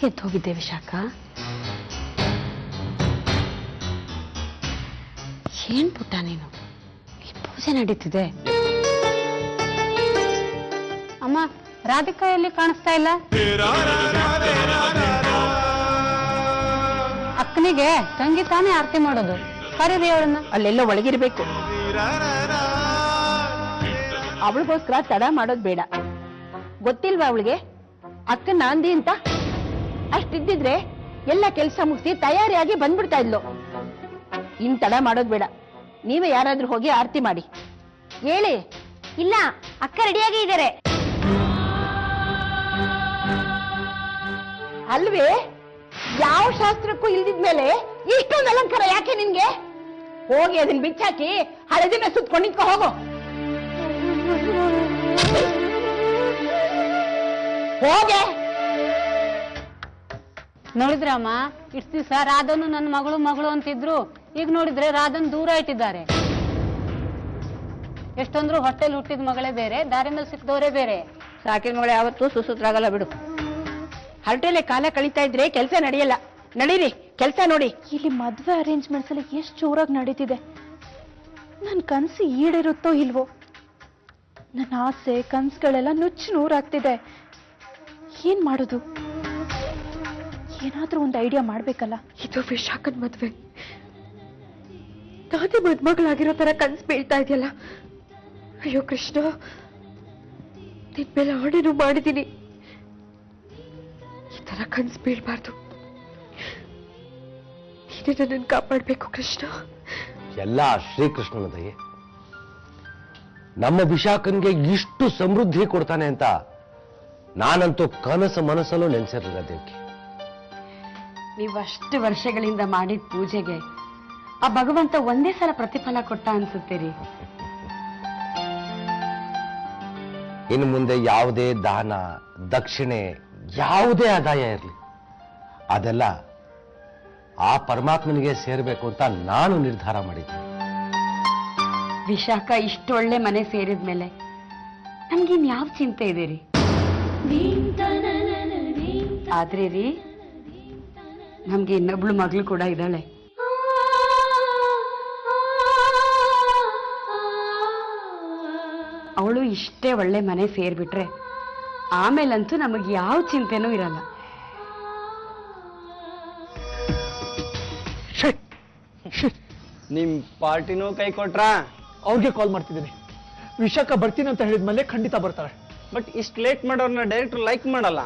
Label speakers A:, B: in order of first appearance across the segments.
A: ಎಲ್ಲಿಗೆದ್ದು ಹೋಗಿದ್ದೆ ವಿಶಾಖ? ಏನ್ ಪುಟ್ಟ ನೀನು, ಇಲ್ಲಿ ಪೂಜೆ ನಡೀತಿದೆ.
B: ಅಮ್ಮ, ರಾಧಿಕಾ ಎಲ್ಲಿ ಕಾಣಿಸ್ತಾ ಇಲ್ಲ? ಅಕ್ಕನಿಗೆ ತಂಗಿ ತಾನೇ ಆರತಿ ಮಾಡೋದು, ಕರೀರಿ ಅವಳನ್ನ.
A: ಅಲ್ಲೆಲ್ಲ ಒಳಗಿರ್ಬೇಕು. ಅವಳಿಗೋಸ್ಕರ ತಡ ಮಾಡೋದು ಬೇಡ. ಗೊತ್ತಿಲ್ವಾ ಅವಳಿಗೆ ಅಕ್ಕ ನಾಂದಿ ಅಂತ? ಅಷ್ಟಿದ್ದಿದ್ರೆ ಎಲ್ಲ ಕೆಲಸ ಮುಗಿಸಿ ತಯಾರಿಯಾಗಿ ಬಂದ್ಬಿಡ್ತಾ ಇದ್ಲು. ಇನ್ ತಡ ಮಾಡೋದು ಬೇಡ. ನೀವೇ ಯಾರಾದ್ರೂ ಹೋಗಿ ಆರತಿ ಮಾಡಿ ಹೇಳಿ.
C: ಇಲ್ಲ, ಅಕ್ಕ ರೆಡಿಯಾಗಿ ಇದ್ದಾರೆ.
A: ಅಲ್ವೇ, ಯಾವ ಶಾಸ್ತ್ರಕ್ಕೂ ಇಲ್ದಿದ್ಮೇಲೆ ಇಷ್ಟೊಂದು ಅಲಂಕಾರ ಯಾಕೆ ನಿನ್ಗೆ? ಹೋಗಿ ಅದನ್ನ ಬಿಚ್ಚಾಕಿ ಹಳದಿನ ಸುತ್ಕೊಂಡು ನಿಂತ್ಕೊ ಹೋಗು. ಹೋಗೆ.
B: ನೋಡಿದ್ರಮ್ಮ, ಇಷ್ಟು ದಿವಸ ರಾಧನು ನನ್ನ ಮಗಳು ಮಗಳು ಅಂತಿದ್ರು, ಈಗ ನೋಡಿದ್ರೆ ರಾಧನ್ ದೂರ ಇಟ್ಟಿದ್ದಾರೆ. ಎಷ್ಟೊಂದ್ರು ಹೊಟ್ಟೆಲ್ ಹುಟ್ಟಿದ ಮಗಳೇ ಬೇರೆ, ದಾರಿ ಮೇಲೆ ಸಿಕ್ಕದವರೇ ಬೇರೆ.
A: ಸಾಕಿನ ಮಗಳು ಯಾವತ್ತೂ ಸುಸೂತ್ರಾಗಲ್ಲ ಬಿಡು. ಹರಟೆಲೆ ಕಾಲ ಕಳೀತಾ ಇದ್ರೆ ಕೆಲಸ ನಡೆಯಲ್ಲ. ನಡೀರಿ, ಕೆಲಸ ನೋಡಿ.
D: ಇಲ್ಲಿ ಮದ್ವೆ ಅರೇಂಜ್ಮೆಂಟ್ಸ್ ಎಲ್ಲ ಎಷ್ಟು ಜೋರಾಗಿ ನಡೀತಿದೆ. ನನ್ ಕನ್ಸು ಈಡೇರುತ್ತೋ ಇಲ್ವೋ? ನನ್ನ ಆಸೆ ಕನ್ಸುಗಳೆಲ್ಲ ನುಚ್ಚು ನೂರಾಗ್ತಿದೆ. ಏನ್ ಮಾಡೋದು? ಏನಾದ್ರೂ ಒಂದು ಐಡಿಯಾ ಮಾಡ್ಬೇಕಲ್ಲ.
E: ಇದು ವಿಶಾಖನ್ ಮದ್ವೆ. ನಾನೇ ಮದ್ಮಗಳಾಗಿರೋ ತರ ಕನ್ಸು ಬೀಳ್ತಾ ಇದೆಯಲ್ಲ. ಅಯ್ಯೋ ಕೃಷ್ಣ, ನಿನ್ ಮೇಲೆ ಆಣೆನೂ ಮಾಡಿದ್ದೀನಿ, ಈ ತರ ಕನ್ಸು ಬೀಳ್ಬಾರ್ದು. ನೀನೇ ನನ್ನನ್ನು ಕಾಪಾಡ್ಬೇಕು ಕೃಷ್ಣ.
F: ಎಲ್ಲ ಶ್ರೀಕೃಷ್ಣನ ದಯೆ. ನಮ್ಮ ವಿಶಾಖನ್ಗೆ ಇಷ್ಟು ಸಮೃದ್ಧಿ ಕೊಡ್ತಾನೆ ಅಂತ ನಾನಂತೂ ಕನಸು ಮನಸ್ಸಲ್ಲೂ ನೆನೆಸಿರಲಿಲ್ಲ ದೇವ್ಗೆ.
A: ನೀವಷ್ಟು ವರ್ಷಗಳಿಂದ ಮಾಡಿದ ಪೂಜೆಗೆ ಆ ಭಗವಂತ ಒಂದೇ ಸಲ ಪ್ರತಿಫಲ ಕೊಟ್ಟ ಅನ್ಸುತ್ತೀರಿ.
F: ಇನ್ನು ಮುಂದೆ ಯಾವುದೇ ದಾನ ದಕ್ಷಿಣೆ ಯಾವುದೇ ಆದಾಯ ಇರಲಿ, ಅದೆಲ್ಲ ಆ ಪರಮಾತ್ಮನಿಗೆ ಸೇರಬೇಕು ಅಂತ ನಾನು ನಿರ್ಧಾರ ಮಾಡಿದ್ದೆ.
A: ವಿಶಾಖ ಇಷ್ಟು ಒಳ್ಳೆ ಮನೆ ಸೇರಿದ್ಮೇಲೆ ನಮ್ಗಿನ್ ಯಾವ ಚಿಂತೆ ಇದೆ ರೀ? ಆದ್ರೆ ರೀ, ನಮ್ಗೆ ಇನ್ನೊಬ್ಳು ಮಗಳು ಕೂಡ ಇದ್ದಾಳೆ. ಅವಳು ಇಷ್ಟೇ ಒಳ್ಳೆ ಮನೆ ಸೇರ್ಬಿಟ್ರೆ ಆಮೇಲಂತೂ ನಮಗೆ ಯಾವ ಚಿಂತೆನೂ ಇರಲ್ಲ.
G: ನಿಮ್ ಪಾರ್ಟಿನೂ ಕೈ ಕೊಟ್ರಾ?
H: ಅವ್ರಿಗೆ ಕಾಲ್ ಮಾಡ್ತಿದ್ದೀನಿ. ವಿಶಾಖ ಬರ್ತೀನಿ ಅಂತ ಹೇಳಿದ್ಮೇಲೆ ಖಂಡಿತ ಬರ್ತಾರೆ.
G: ಬಟ್ ಇಷ್ಟು ಲೇಟ್ ಮಾಡೋರ್ನ ಡೈರೆಕ್ಟರ್ ಲೈಕ್ ಮಾಡಲ್ಲ.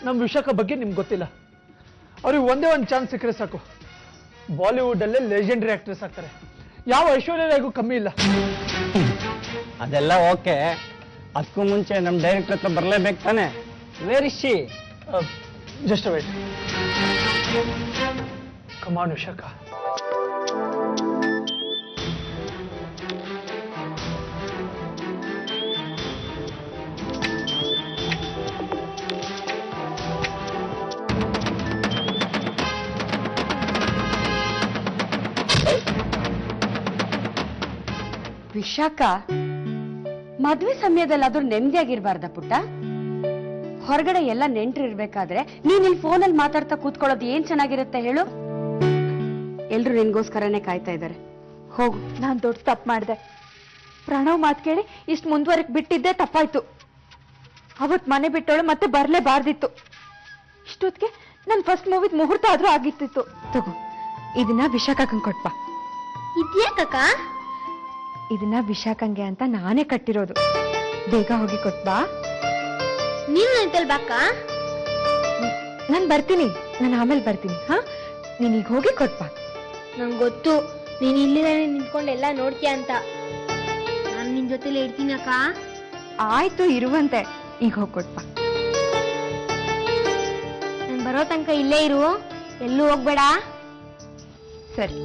H: ನಮ್ಮ ವಿಶಾಖ ಬಗ್ಗೆ ನಿಮ್ಗೆ ಗೊತ್ತಿಲ್ಲ. ಅವ್ರಿಗೆ ಒಂದೇ ಒಂದು ಚಾನ್ಸ್ ಸಿಕ್ಕರೆ ಸಾಕು, ಬಾಲಿವುಡ್ ಅಲ್ಲೇ ಲೆಜೆಂಡರಿ ಆಕ್ಟ್ರೆಸ್ ಆಗ್ತಾರೆ. ಯಾವ ಐಶ್ವರ್ಯ ರಾಯ್ಗೂ ಕಮ್ಮಿ ಇಲ್ಲ.
G: ಅದೆಲ್ಲ ಓಕೆ, ಅದಕ್ಕೂ ಮುಂಚೆ ನಮ್ ಡೈರೆಕ್ಟರ್ ಹತ್ರ ಬರ್ಲೇಬೇಕು ತಾನೆ. Where is she?
H: Just wait. Come on Vishakha.
A: Vishakha, ಮದ್ವೆ ಸಮಯದಲ್ಲಾದ್ರೂ ನೆಮ್ಮದಿಯಾಗಿರ್ಬಾರ್ದ ಪುಟ್ಟ? ಹೊರಗಡೆ ಎಲ್ಲ ನೆಂಟ್ರು ಇರ್ಬೇಕಾದ್ರೆ ನೀನ್ ಇಲ್ಲಿ ಫೋನಲ್ಲಿ ಮಾತಾಡ್ತಾ ಕೂತ್ಕೊಳ್ಳೋದು ಏನ್ ಚೆನ್ನಾಗಿರುತ್ತೆ ಹೇಳು? ಎಲ್ರು ನಿನ್ಗೋಸ್ಕರನೇ ಕಾಯ್ತಾ ಇದ್ದಾರೆ. ಹೋಗು.
D: ನಾನ್ ದೊಡ್ಡ ತಪ್ಪು ಮಾಡಿದೆ. ಪ್ರಣವ್ ಮಾತು ಕೇಳಿ ಇಷ್ಟು ಮುಂದುವರೆಕ್ ಬಿಟ್ಟಿದ್ದೆ ತಪ್ಪಾಯ್ತು. ಅವತ್ ಮನೆ ಬಿಟ್ಟವಳು ಮತ್ತೆ ಬರ್ಲೇಬಾರ್ದಿತ್ತು. ಇಷ್ಟೊತ್ತಿಗೆ ನನ್ ಫಸ್ಟ್ ಮೂವಿದ್ ಮುಹೂರ್ತ ಆದ್ರೂ ಆಗಿತ್ತಿತ್ತು.
E: ತಗೋ, ಇದನ್ನ ವಿಶಾಖಂಗ್ ಕೊಟ್ಪ.
C: ಇದ್ಯಾಕಕ್ಕ?
E: ಇದನ್ನ ವಿಶಾಖಂಗೆ ಅಂತ ನಾನೇ ಕಟ್ಟಿರೋದು. ಬೇಗ ಹೋಗಿ ಕೊಟ್ಬಾ.
C: ನೀನು ನಿಂತಲ್ಬಾಕ?
E: ನಾನ್ ಬರ್ತೀನಿ, ನಾನು ಆಮೇಲೆ ಬರ್ತೀನಿ. ಹಾ, ನೀನೀಗ ಹೋಗಿ ಕೊಟ್ಬಾ.
C: ನಂಗೆ ಗೊತ್ತು ನೀನ್ ಇಲ್ಲಿದಾನೆ ನಿಂತ್ಕೊಂಡು ಎಲ್ಲ ನೋಡ್ತೀಯ ಅಂತ. ನಾನು ನಿನ್ ಜೊತೆಲಿ ಇರ್ತೀನಿ ಅಕ್ಕ.
E: ಆಯ್ತು, ಇರುವಂತೆ. ಈಗ ಹೋಗಿ ಕೊಟ್ಬಾ.
C: ನಾನು ಬರೋ ತನಕ ಇಲ್ಲೇ ಇರು, ಎಲ್ಲೂ ಹೋಗ್ಬೇಡ.
E: ಸರಿ.